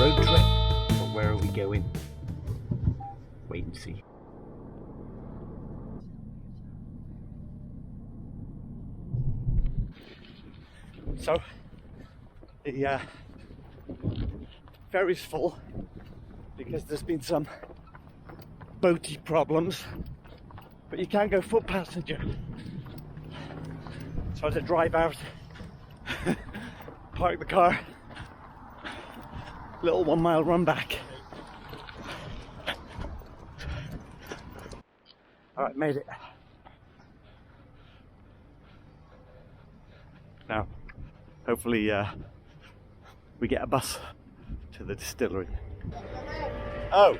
road trip, but where are we going? Wait and see. So, the ferry's full because there's been some boaty problems, but you can't go foot passenger. So I had to drive out, park the car, little 1 mile run back. Alright, made it. Now, hopefully we get a bus to the distillery. Oh!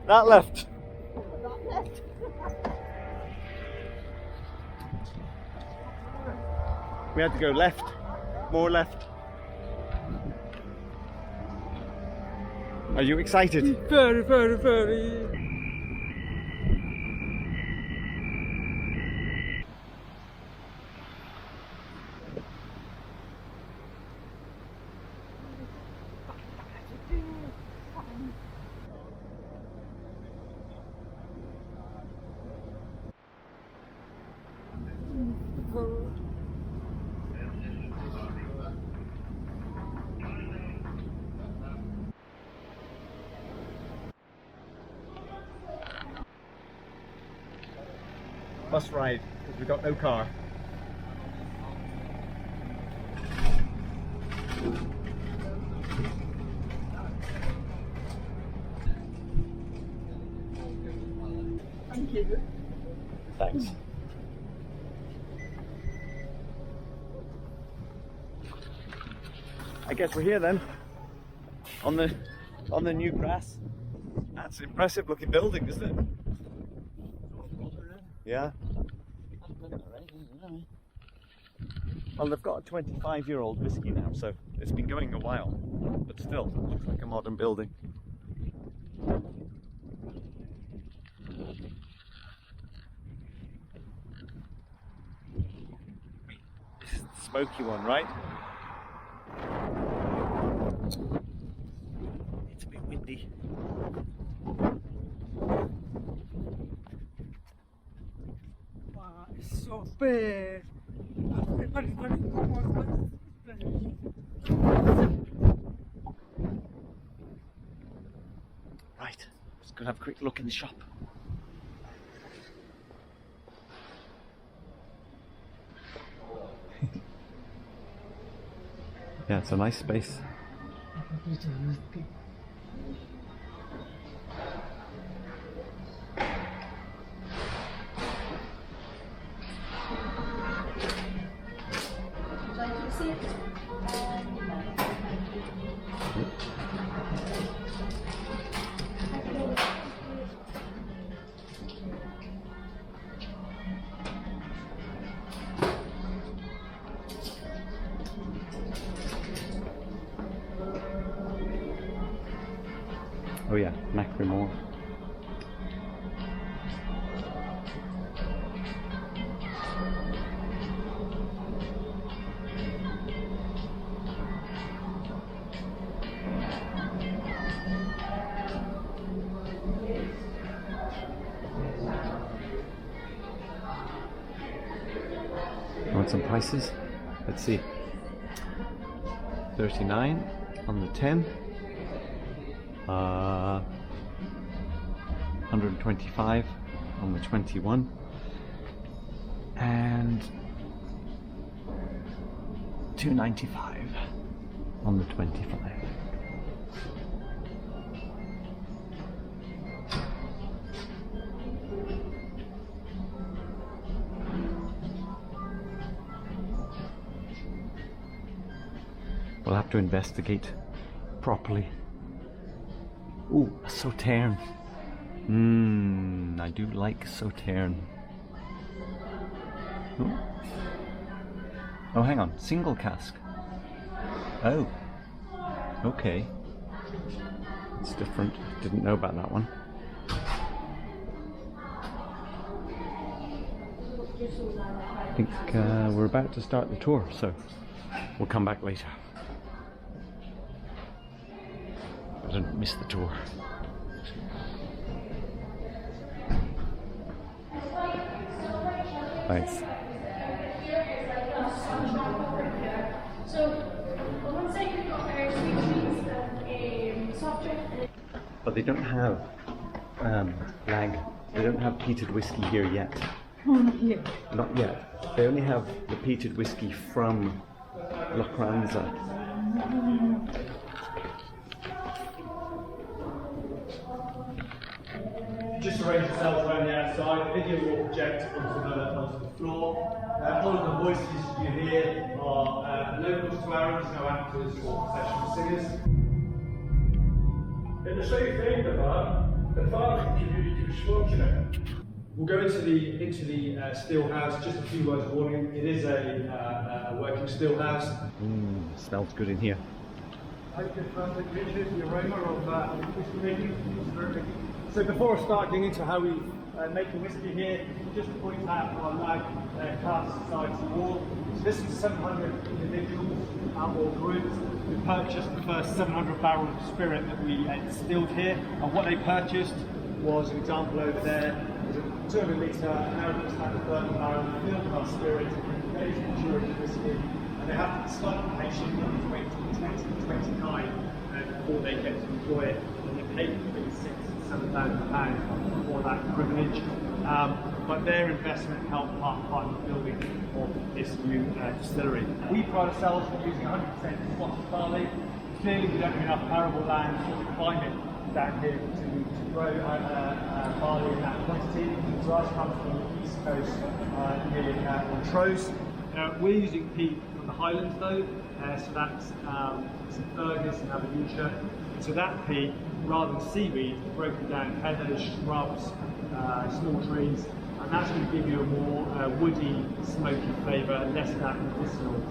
That left. We had to go left, more left. Are you excited? Very, very, very. Bus ride, because we've got no car. Thank you. Thanks. I guess we're here then, on the new grass. That's an impressive looking building, isn't it? Yeah. Well, they've got a 25-year-old whiskey now, so it's been going a while, but still, it looks like a modern building. This is the smoky one, right? It's a bit windy. Wow, it's so big. Right, just gonna have a quick look in the shop. Yeah, it's a nice space. Oh yeah, Macklemore. Want some prices? Let's see. 39 on the 10. 125 on the 21 and 295 on the 25. We'll have to investigate properly. Ooh, a Sauterne. I do like Sauterne. Ooh. Oh, hang on, single cask. Oh, okay. It's different. Didn't know about that one. I think we're about to start the tour, so we'll come back later. I didn't miss the tour. Thanks. But they don't have Lagg. They don't have peated whiskey here yet. Oh, not yet. Not yet. They only have the peated whiskey from Lagg. Just arrange yourselves around the outside. The video will project onto the floor. All of the voices you hear are locals to Arran, no actors or professional singers. In the same vein, the farming community was fortunate. We'll go into the still house. Just a few words of warning. It is a working still house. Smells good in here. I could first introduce the aroma of whiskey making. So before I start getting into how we make the whiskey here, just to point out our Lagg class society wall. So this is 700 individuals, outlaw groups, who purchased the first 700 barrels of spirit that we distilled here. And what they purchased was an example over there. It was a 200 litre Arran standard bourbon barrel filled with our spirit, aged maturity whiskey. And they have to be slightly patient, to wait until 2029 before they get to enjoy it. And they pay between £6,000 to £7,000 for that privilege. But their investment helped fund the building of this new distillery. We pride ourselves on using 100% spotted barley. Clearly we don't have enough arable land or climate down here to grow barley in that quantity. So ours comes from the east coast near Montrose. We're using peat from the Highlands though, so that's some Fergus and Aberdeenshire. So that peat, rather than seaweed, is broken down heathers, shrubs, small trees, and that's going to give you a more woody, smoky flavour, less of that medicinal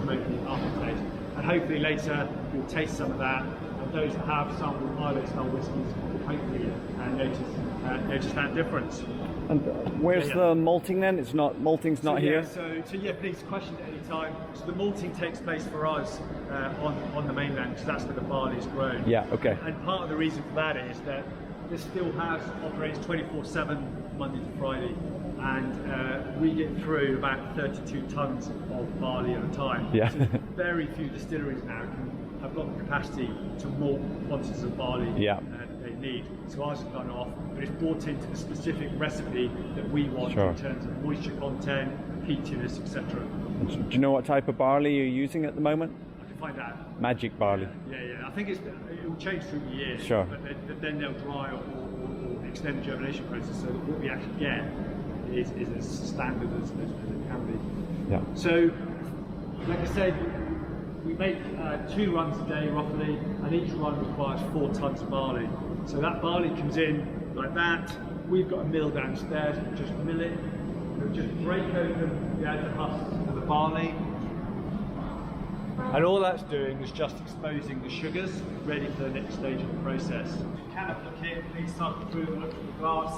smoky aftertaste. And hopefully later you'll taste some of that, and those that have some Islay style whiskies will hopefully notice that difference. And where's the malting then? It's not, malting's not here? So yeah, please question at any time. So the malting takes place for us on the mainland, because that's where the barley is grown. Yeah, okay. And part of the reason for that is that this still house operates 24/7, Monday to Friday, and we get through about 32 tons of barley at a time. Yeah. So very few distilleries now have got the capacity to malt quantities of barley Yeah. that they need. So ours has gone off, but it's brought into the specific recipe that we want Sure. in terms of moisture content, peatiness, etc. Do you know what type of barley you're using at the moment? I can find out. Magic barley. Yeah. I think it will change through the years. Sure. But then they'll dry or extend the germination process, so that what we actually get is as standard as it can be. Yeah. So, like I said, we make 2 runs a day roughly, and each run requires 4 tons of barley. So that barley comes in like that. We've got a mill downstairs, we just mill it. We'll just break open the outer husk of the barley. And all that's doing is just exposing the sugars, ready for the next stage of the process. You can have a look here, please cycle through and look at the glass,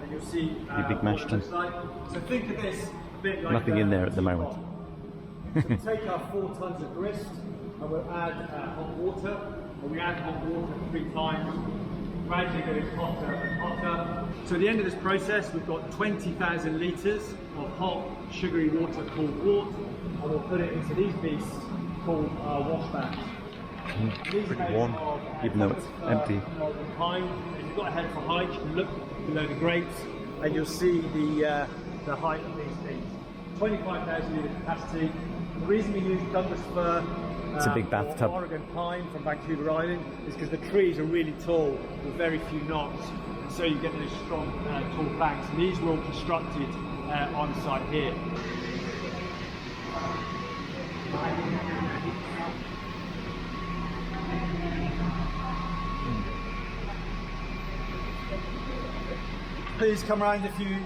and you'll see big what mash it tun. looks like. So think of this a bit like Nothing in there at the moment. So we take our 4 tons of grist, and we'll add hot water, and we add hot water 3 times, gradually getting hotter and hotter. So at the end of this process, we've got 20,000 litres of hot, sugary water called wort, and we'll put it into these beasts called washbacks. Pretty warm, even though it's empty. Pine. If you've got a head for height, you can look below the grates, and you'll see the height of these things. 25,000 litre capacity. The reason we use Douglas fir It's a big or bathtub. Oregon pine from Vancouver Island is because the trees are really tall with very few knots, and so you get those strong tall planks, and these were all constructed on site here. Please come around if you.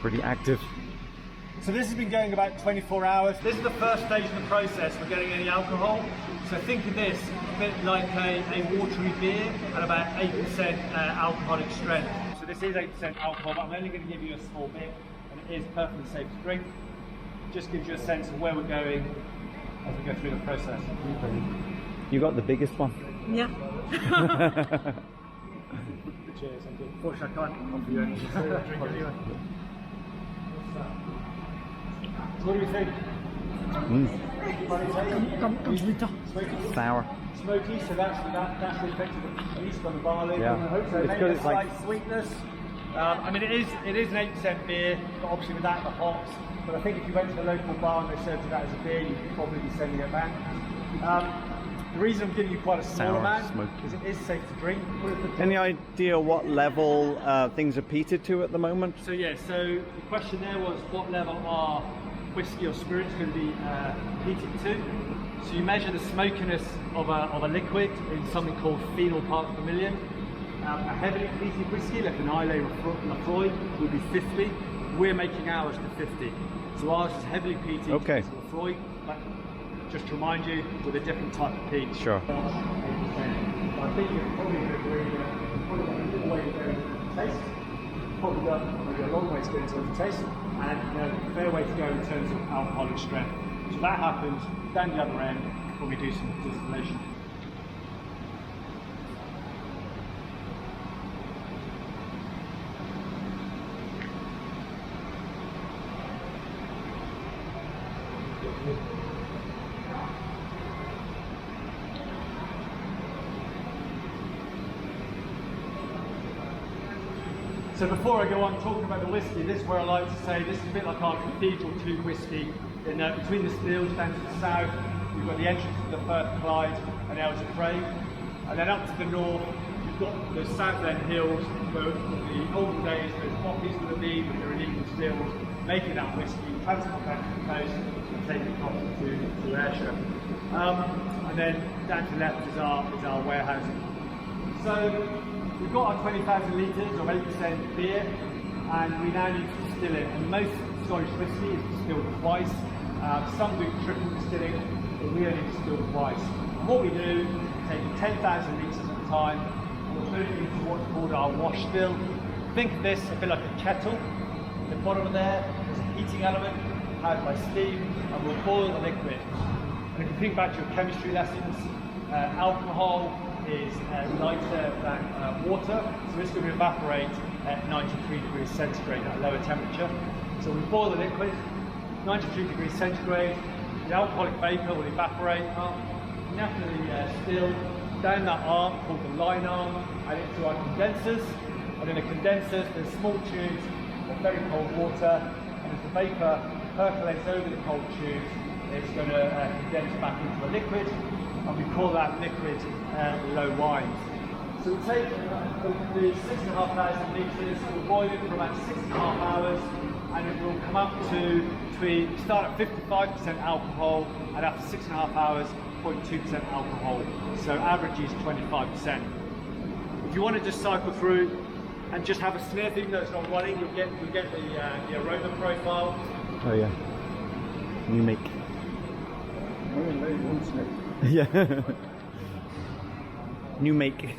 Pretty active. So this has been going about 24 hours. This is the first stage of the process for getting any alcohol. So think of this a bit like a watery beer at about 8% alcoholic strength. So this is 8% alcohol, but I'm only going to give you a small bit, and it is perfectly safe to drink. Just gives you a sense of where we're going as we go through the process. You got the biggest one. Yeah. Cheers, thank you. Unfortunately, I can't offer you anything. So drink anyway. So what do you think? Sour. Smoky, so that's the effect of the yeast on the barley. Yeah. So It's maybe good, a it's like- slight sweetness. I mean, it is an 8% beer, but obviously without the hops. But I think if you went to the local bar and they served you that as a beer, you'd probably be sending it back. The reason I'm giving you quite a small Sour, amount smoky. is it is safe to drink. Any idea what level things are peated to at the moment? So yeah, so the question there was what level are whiskey or spirits going to be heated to? So you measure the smokiness of a liquid in something called phenol parts per million. A heavily peated whiskey, like an Islay or Lafroy, would be 50. We're making ours to 50. So ours is heavily peated. Okay. It's Lafroy, but just to remind you, with a different type of peat. Sure. 8%. I think you're probably going to agree that probably got a little way to go in taste. Probably got maybe a long way to go in terms of taste, and a fair way to go in terms of alcoholic strength. So that happens down the other end when we do some distillation. So before I go on talking about the whiskey, this is where I like to say this is a bit like our Cathedral 2 whiskey. In, between the stills down to the south, you've got the entrance to the Firth Clyde and Elgin Craig. And then up to the north, you've got the Southend Hills, where in the olden days there's poppies that have been with their illegal stills, making that whiskey, transport that to the coast and taking it across to Ayrshire. And then down to the left is our warehousing. So we've got our 20,000 litres of 8% beer, and we now need to distill it. And most Scottish whisky is distilled twice. Some do triple distilling, but we only distill twice. And what we do is take 10,000 litres at a time, and we'll put it into what's called our wash still. Think of this a bit like a kettle. At the bottom of there, there's a heating element powered by steam, and we'll boil the liquid. And if you think back to your chemistry lessons, alcohol is lighter than water, so it's going to evaporate at 93 degrees centigrade at a lower temperature. So we boil the liquid, 93 degrees centigrade, the alcoholic vapour will evaporate up, naturally still, down that arm called the line arm, and into our condensers. And in the condensers there's small tubes of very cold water, and as the vapour percolates over the cold tubes, it's going to condense back into a liquid, and we call that liquid low wines. So we take the 6,500 litres, we'll boil it for about 6.5 hours, and it will come up to between, start at 55% alcohol, and after 6.5 hours, 0.2% alcohol. So average is 25%. If you want to just cycle through and just have a sniff, even though it's not running, you'll get the aroma profile. Oh yeah. New make. Yeah. New make.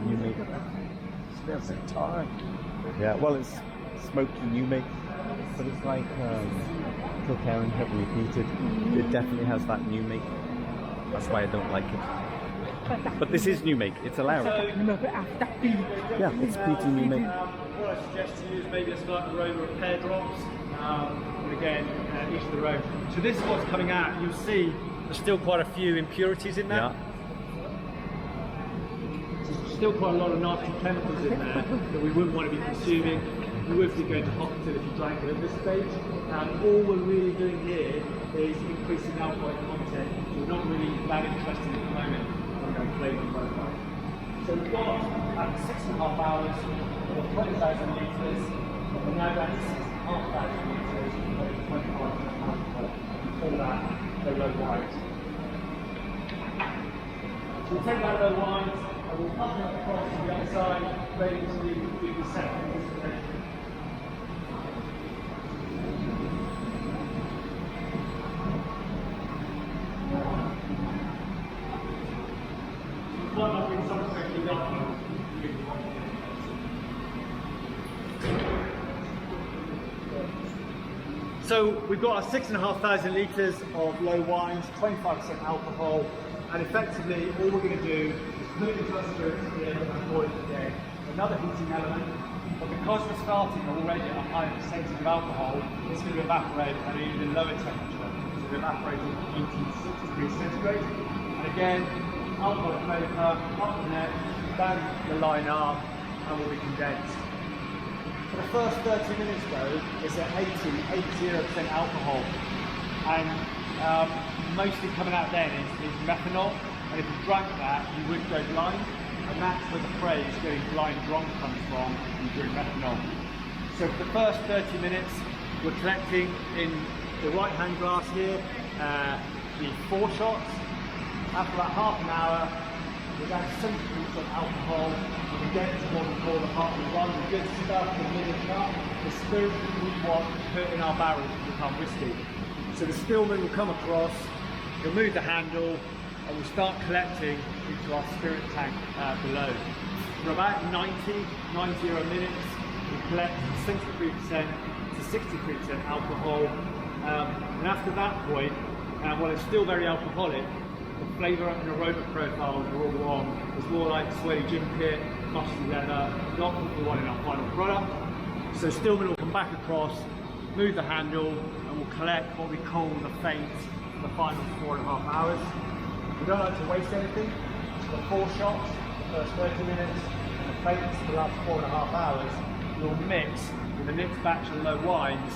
New make. Smells like tar. Yeah, well it's smoky new make, but it's like Kilkerran heavily peated. It definitely has that new make. That's why I don't like it. But this is new make, it's allowed. Yeah, it's peaty new make. What I suggest to you is maybe a slight aroma of pear drops, and again, each of their own. So this is what's coming out. You'll see there's still quite a few impurities in there. Yeah. So there's still quite a lot of nasty chemicals in there that we wouldn't want to be consuming. You would be going to hospital if you drank it at this stage. All we're really doing here is increasing alcoholic content. We're not really that interested at the moment on flavour profile. So we've got after 6.5 hours, we've got 20,000 litres, and now down to 6,500 litres, we've got 25% alcohol. We call that the low wines. So we'll take that low wines and we'll pump it across to the other side, ready to do the second distillation. So we've got our 6,500 litres of low wines, 25% alcohol, and effectively all we're going to do is put it into our spirits here and boil it again. Another heating element, but because we're starting already at a higher percentage of alcohol, it's going to evaporate at an even lower temperature. So we're evaporating at 86 degrees centigrade. And again, alcoholic vapour up the neck, down the line arm, and will be condensed. For the first 30 minutes though, it's at 80% alcohol, and mostly coming out then is methanol, and if you drank that you would go blind, and that's where the phrase going blind drunk comes from, if you drink methanol. So for the first 30 minutes we're collecting in the right hand glass here the 4 shots. After about half an hour we're down to 70% alcohol. We get to what we call the heart of the run, the good stuff, the middle up, the spirit that we want to put in our barrels to become whiskey. So the stillman will come across, he'll move the handle, and we'll start collecting into our spirit tank below. For about 90 minutes, we collect 73% to 63% alcohol, and after that point, while it's still very alcoholic, the flavour and aroma profiles are all wrong. It's more like sweaty gin pit, musty leather, not what we want in our final product. So stillman will come back across, move the handle, and we'll collect what we call the faints for the final 4.5 hours. We don't like to waste anything. So the 4 shots, the first 30 minutes, and the faints for the last 4.5 hours, we'll mix with the next batch of low wines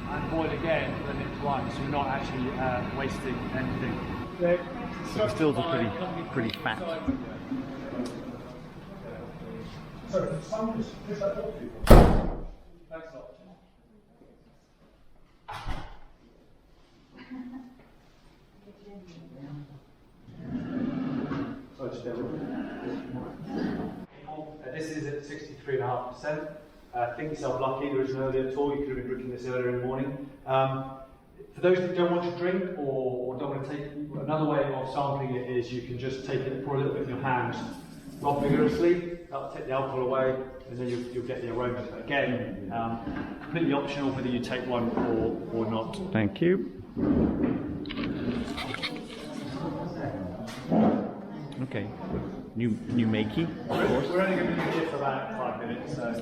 and boil again for the next wine. So we're not actually wasting anything. So the stills are pretty fat. This is at 63.5%. Think yourself lucky, there is no earlier at all. You could have been drinking this earlier in the morning. For those that don't want to drink or don't want to take, another way of sampling it is you can just take it, pour a little bit in your hand, rub vigorously, that'll take the alcohol away, and then you'll get the aroma. But again, completely optional whether you take one or not. Thank you. Okay, new makey, of course. We're only going to be here for about 5 minutes, so.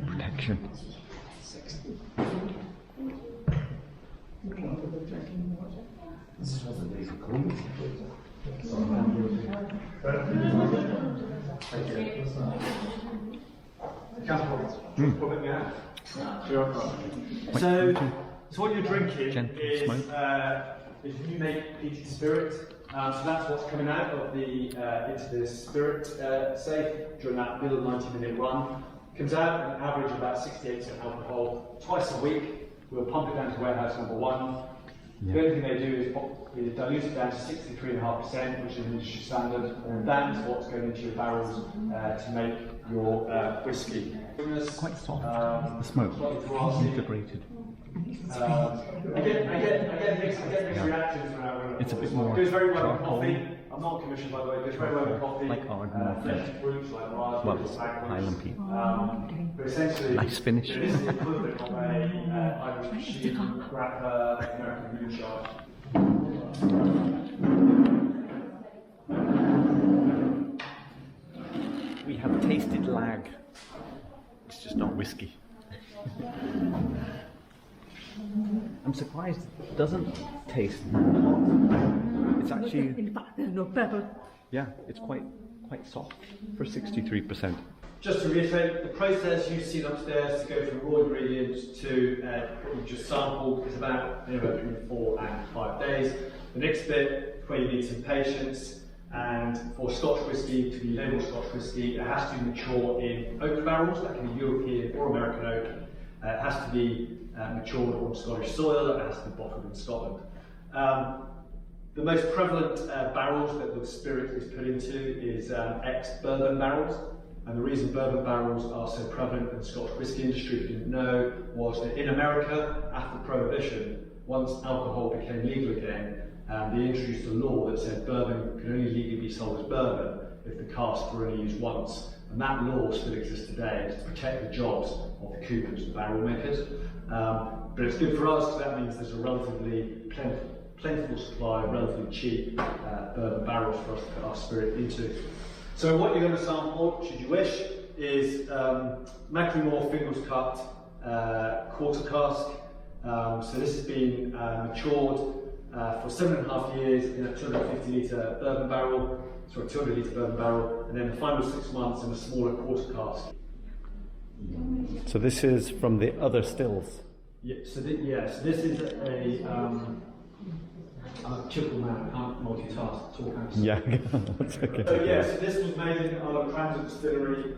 Protection. So what you're drinking is new make peated spirit. So that's what's coming out of the into the spirit safe during that middle 90-minute run. Comes out at an average of about 68% alcohol. Twice a week, we'll pump it down to warehouse number 1. Yeah. The only thing they do is dilute it down to 63.5%, which is industry standard, and that's what's going into your barrels to make your whiskey. It's quite soft. The smoke is liberated. I get mixed reactions when it's a bit more. It goes very well with coffee. I'm not commissioned, by the way. It goes very well with coffee. Like Arran, fruits like raspberries, Highland Peak. But essentially, nice finish. It is the equivalent of a Irish machine, grappa, American moonshine. We have tasted Lagg. It's just not whiskey. I'm surprised it doesn't taste hot. It's actually, yeah, it's quite soft for 63%. Just to reiterate, the process you've seen upstairs to go from raw ingredients to what you've just sampled is about anywhere between 4 and 5 days. The next bit, where you need some patience, and for Scotch whisky to be labelled Scotch whisky, it has to mature in oak barrels, that can be European or American oak. It has to be matured on Scottish soil, it has to be bottled in Scotland. The most prevalent barrels that the spirit is put into is ex-bourbon barrels. And the reason bourbon barrels are so prevalent in the Scotch whisky industry, if you didn't know, was that in America, after Prohibition, once alcohol became legal again, they introduced a law that said bourbon could only legally be sold as bourbon if the casks were only used once. And that law still exists today to protect the jobs of the coopers, the barrel makers. But it's good for us because that means there's a relatively plentiful supply of relatively cheap bourbon barrels for us to put our spirit into. So what you're going to sample, should you wish, is Macklemore Fingers Cut quarter cask. So this has been matured for 7.5 years in a 250 litre bourbon barrel, sorry, 200 litre bourbon barrel, and then the final 6 months in a smaller quarter cask. So this is from the other stills. Yeah, so this is I'm a typical man, I can't multitask, talk and Yeah, that's okay. So yes, this was made in our Arran Distillery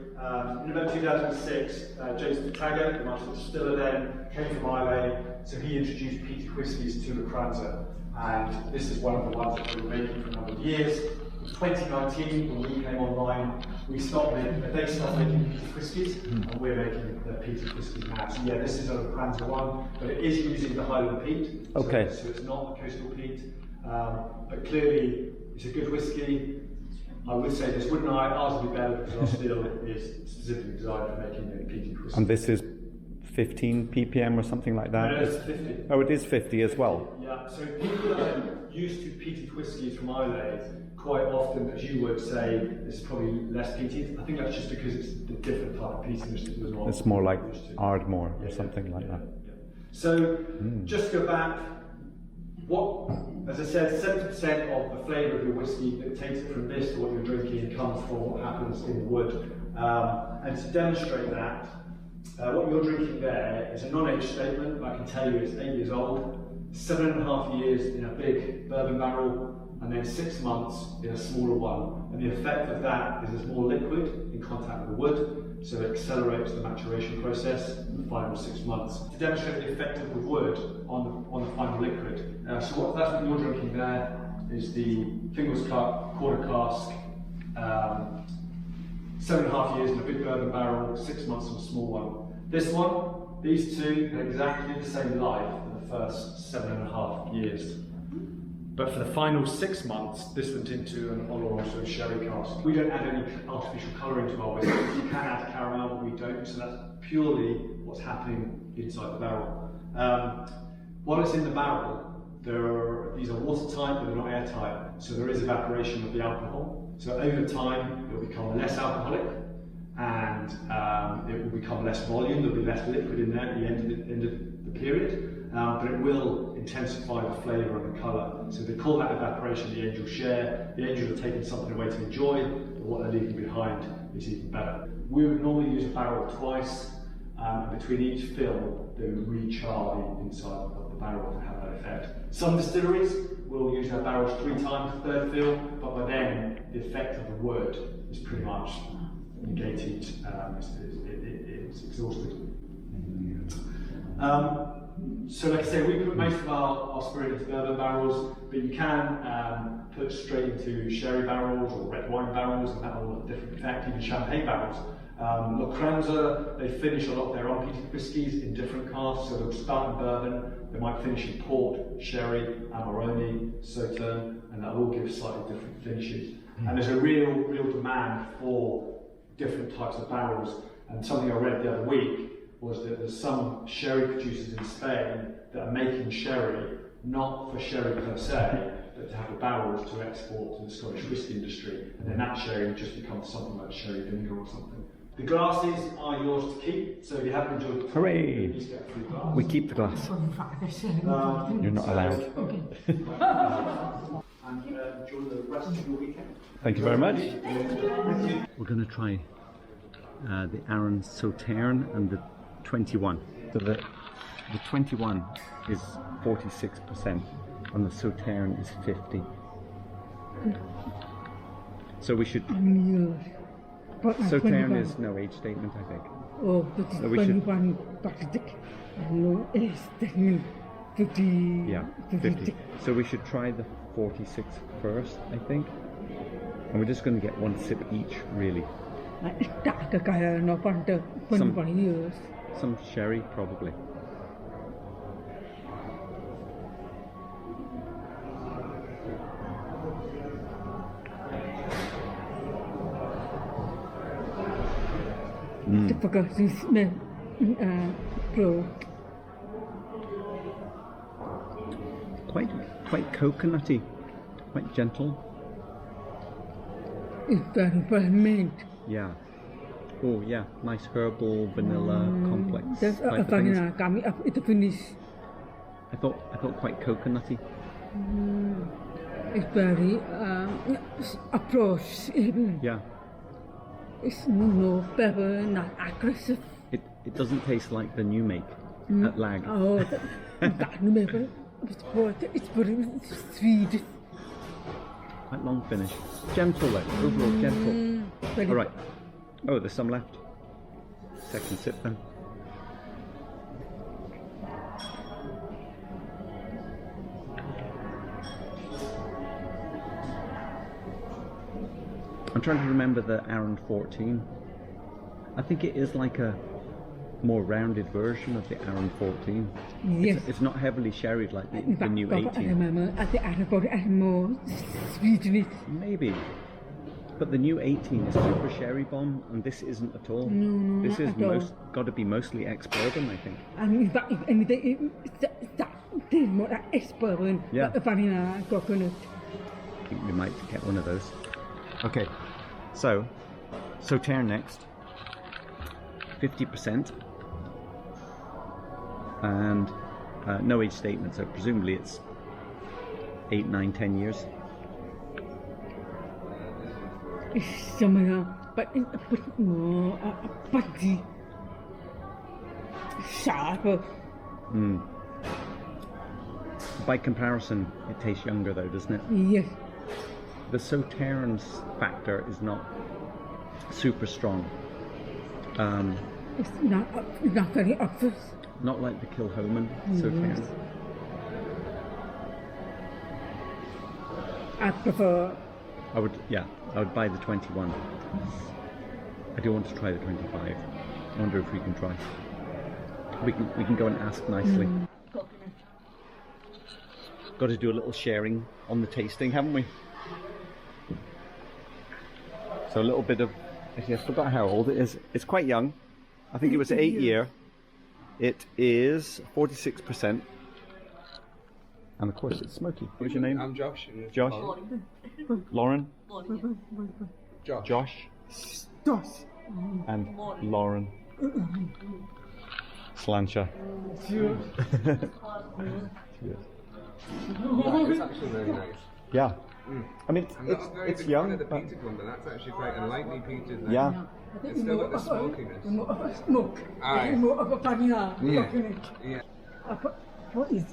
in about 2006. Jason Taggart, the master distiller then, came from Ireland, so he introduced peated whiskies to Lagg, and this is one of the ones that we were making for a number of years. In 2019, when we came online, they stopped making peated whiskies, and we're making the peated whiskies now. So yeah, this is a Lagg one, but it is using the Highland peat. Okay. So it's not the coastal peat, but clearly it's a good whiskey. I would say this, wouldn't I? Ours would be better because our still is specifically designed for making a peated whiskey. And this is 15 ppm or something like that? No, it's 50. Oh, it is 50 as well. Yeah, so people that are used to peated whiskies from Ireland, quite often, as you would say, it's probably less peated. I think that's just because it's a different type of peatiness that was not. It's more like used to. Ardmore or something like that. Yeah. So, just to go back, as I said, 70% of the flavour of your whiskey dictates it from this to what you're drinking comes from what happens in the wood. And to demonstrate that, what you're drinking there is a non-age statement. I can tell you it's 8 years old, 7.5 years in a big bourbon barrel, and then 6 months in a smaller one. And the effect of that is it's more liquid in contact with the wood, so it accelerates the maturation process in the final 6 months. To demonstrate the effect of the wood on the final liquid. That's what you're drinking there is the Fingers Cut quarter cask, 7.5 years in a big bourbon barrel, 6 months in a small one. This one, these two had exactly the same life for the first 7.5 years. But for the final 6 months, this went into an Oloroso sherry cask. We don't add any artificial colouring to our whiskey. You can add caramel, but we don't, so that's purely what's happening inside the barrel. While it's in the barrel, these are watertight, but they're not airtight, so there is evaporation of the alcohol. So over time, it will become less alcoholic, and it will become less volume. There'll be less liquid in there at the end of the period, but it will intensify the flavour and the colour. So they call that evaporation. The angels share. The angels are taking something away to enjoy, but what they're leaving behind is even better. We would normally use a barrel twice. Between each fill, they would recharge the inside of the barrel to have that effect. Some distilleries will use their barrels 3 times the third fill, but by then the effect of the wood is pretty much negated. It's exhausted. So like I say, we put most of our spirit into bourbon barrels, but you can put straight into sherry barrels or red wine barrels, and that will have a different effect, even champagne barrels. Lagg, they finish a lot of their unpeated whiskies in different casks, so they'll start in bourbon, they might finish in port, sherry, Amarone, Sauterne, and that'll all give slightly different finishes. And there's a real demand for different types of barrels, and something I read the other week was that there's some sherry producers in Spain that are making sherry, not for sherry per se, but to have the barrels to export to the Scottish whisky industry, and then that sherry just becomes something like sherry vinegar or something. The glasses are yours to keep, so if you haven't enjoyed the talk, Hooray! please get a free glass. We keep the glass. You're not allowed. And enjoy the rest of your weekend. Thank you very much. We're going to try the Arran Sauterne and the 21. So the 21 is 46% and the Sauterne is 50. So we should... Sauterne is no age statement, I think. Oh, but So we should- 21 plastic. No age statement. 50. Yeah, 50. So we should try the 46 first, I think. And we're just going to get one sip each, really. Some sherry, probably. forgot to smell pro. Quite coconutty, quite gentle. It's very ferment. Yeah. Oh yeah, nice herbal vanilla complex. There's type a of things. vanilla coming up at the finish. I thought quite coconutty. It's very approach. Yeah. It's no pepper, not aggressive. It doesn't taste like the new make at Lagg. Oh, that no pepper. It's very sweet. Quite long finish. Gentle though, overall gentle. Very All right. Oh, there's some left. Second sip then. I'm trying to remember the Arran 14. I think it is like a more rounded version of the Arran 14. Yes. It's not heavily sherried like the new I 18. remember at the Arran has more sweetness. Maybe. But the new 18 is super sherry bomb, and this isn't at all. No, this is not at all. got to be mostly ex-bourbon, I think. And if anything, it's more like ex-bourbon, Yeah. vanilla, coconut. I think we might get one of those. Okay, so Sauterre next. 50%. And no age statement, so presumably it's 8, 9, 10 years. It's similar, but it's a bit more punchy, sharper. By comparison, it tastes younger though, doesn't it? Yes. The Sauterre's factor is not super strong. It's not very obvious. Not like the Kilhoman Sauterre. I prefer. I would buy the 21. I do want to try the 25. I wonder if we can try. We can go and ask nicely. Got to do a little sharing on the tasting, haven't we? So a little bit of, actually I forgot how old it is. It's quite young. I think it was 8 year. It is 46%. And of course it's smoky. What's your name? I'm Josh. Josh? Lauren? Josh. Josh? Dos. And Lauren. Slancha. Yeah, it's actually very nice. Yeah. I mean, I'm not a very it's big young, fan of the but peated one, but that's actually quite a lightly peated. Then. yeah. It's still got the smokiness. More of a smoke. Aye. More of a vanilla. Yeah. Coconut. Yeah. What is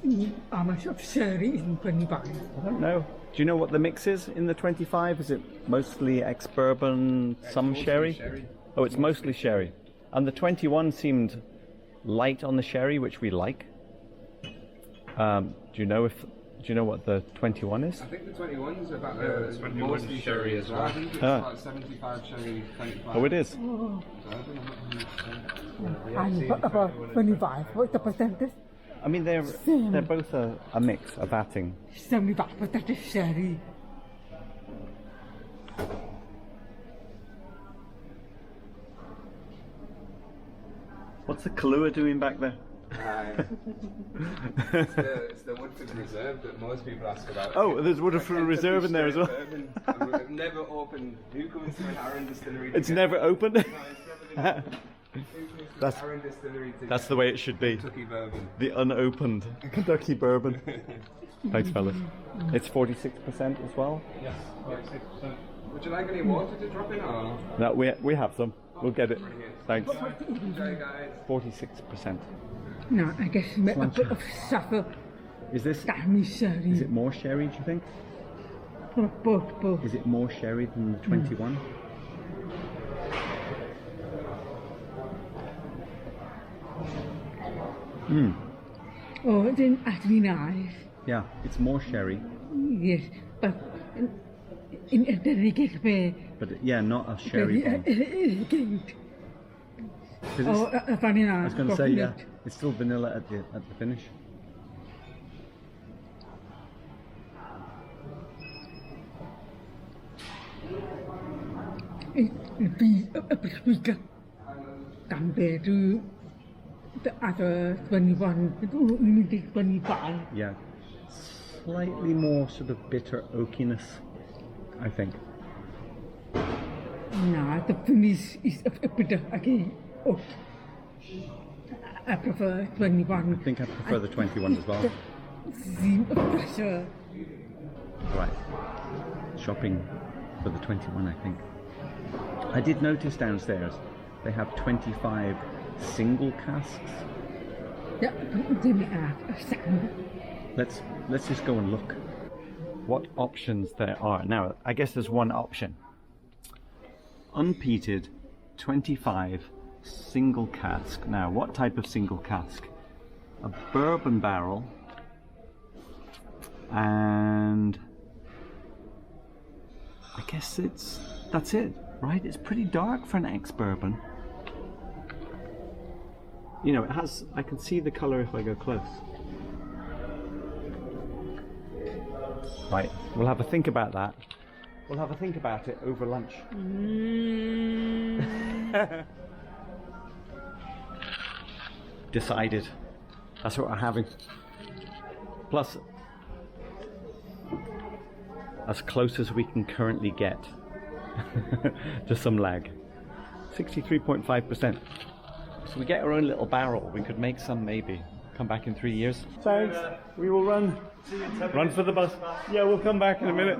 how much of sherry is in 25? I don't know. Do you know what the mix is in the 25? Is it mostly ex-bourbon, some mostly sherry? sherry. Oh, it's mostly sherry. And the 21 seemed light on the sherry, which we like. Do you know what the 21 is? I think the 21's about it's 21 mostly sherry as well. I think it's Ah. like 75 sherry, 25. Oh, it is. So I don't know what And about 25. What's the percentage? I mean, they're both a mix, a vatting. 75% is sherry. What's the Kahlua doing back there? It's the Woodford Reserve that most people ask about. Oh, there's Woodford Reserve in there as well. I've never opened. Who comes to an Arran distillery? It's to get- never opened. No, it's never been. Who comes to That's- an Arran distillery to That's get the way it should be. Kentucky bourbon. The unopened Kentucky bourbon. Thanks, fellas. It's 46% as well. Yes, 46%. Would you like any water to drop in or? No, we have some. We'll get it. Thanks. Enjoy, guys. 46%. No, I guess a bit of suffer. Is this? Damn sherry. Is it more sherry? Do you think? Both. Is it more sherry than the 21? Oh, then actually nice. Yeah, it's more sherry, Yes, but in a delicate way. but yeah, not a sherry Very bomb. elegant. 'Cause it's- Oh, vanilla. I was going to say, yeah, coconut. it's still vanilla at the finish. It be a bit weaker. Damn compared to the other 21, limited 25. Yeah. Slightly more sort of bitter oakiness, I think. Nah, the finish is a bit again. Oh, I prefer 21. I think I prefer the 21 as well. The seam of pressure. Right. Shopping for the 21, I think. I did notice downstairs they have 25 single casks. Yeah, they may have a second. Let's just go and look what options there are. Now, I guess there's one option. Unpeated 25 single cask. Now, what type of single cask? A bourbon barrel and I guess that's it, right? It's pretty dark for an ex-bourbon. You know, it has, I can see the colour if I go close. Right, we'll have a think about that. We'll have a think about it over lunch. Decided. That's what we're having. Plus, as close as we can currently get to some Lagg. 63.5%. So we get our own little barrel. We could make some maybe. Come back in 3 years. Thanks. We will run. Run for the bus. Yeah, we'll come back in a minute.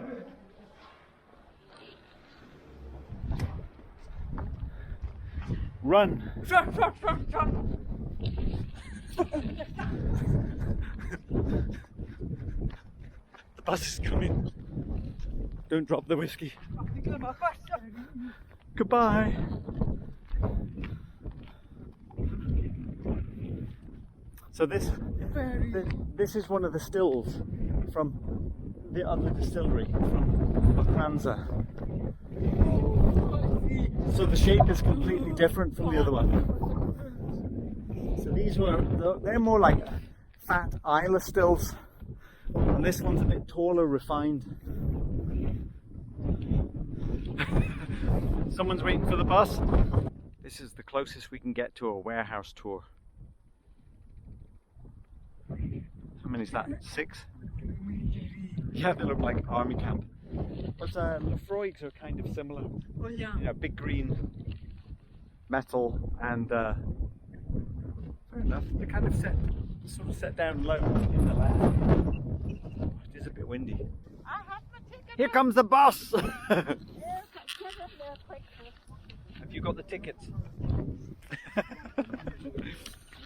Run. The bus is coming. Don't drop the whiskey. Goodbye. So this is one of the stills from the other distillery, from Arran. So the shape is completely different from the other one. So they're more like fat Isla stills, and this one's a bit taller, refined. Someone's waiting for the bus. This is the closest we can get to a warehouse tour. How many is that? 6? Yeah, they look like army camp. But Lafroigs are kind of similar. Oh yeah. Yeah, big green metal and fair enough. They're kind of sort of set down low in the left. It is a bit windy. I have the ticket. Here comes the bus. Yes, get it there quick. Have you got the tickets?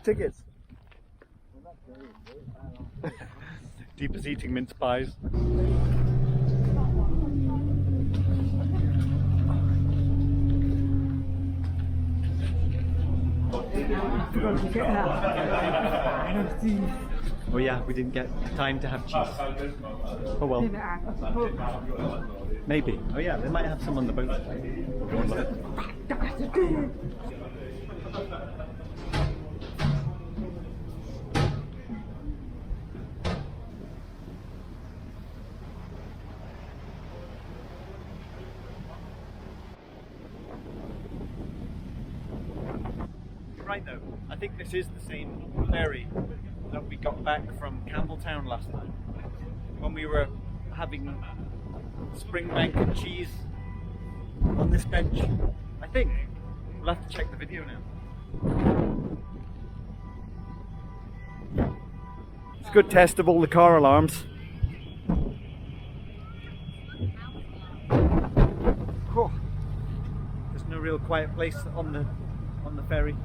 Tickets. Deep is eating mince pies. Oh yeah, we didn't get time to have cheese. Oh well. Maybe. Oh yeah, they might have some on the boat. Go and look. Right though, I think this is the same ferry that we got back from Campbelltown last time when we were having Springbank and cheese on this bench. I think we'll have to check the video now. It's a good test of all the car alarms. Oh, there's no real quiet place on the ferry.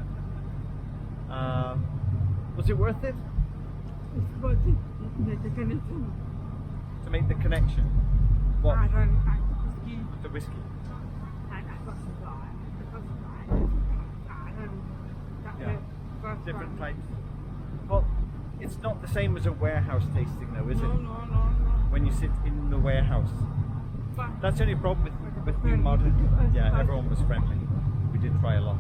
Was it worth it? It's worth it. Make the connection. To make the connection? What? Arran and whiskey. The whiskey. And I got some Arran. Yeah. Different types. Well, it's not the same as a warehouse tasting though, is it? No. When you sit in the warehouse. But That's the only problem with new modern. Yeah, everyone was friendly. We did try a lot.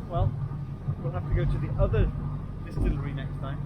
Well, we'll have to go to the other distillery next time.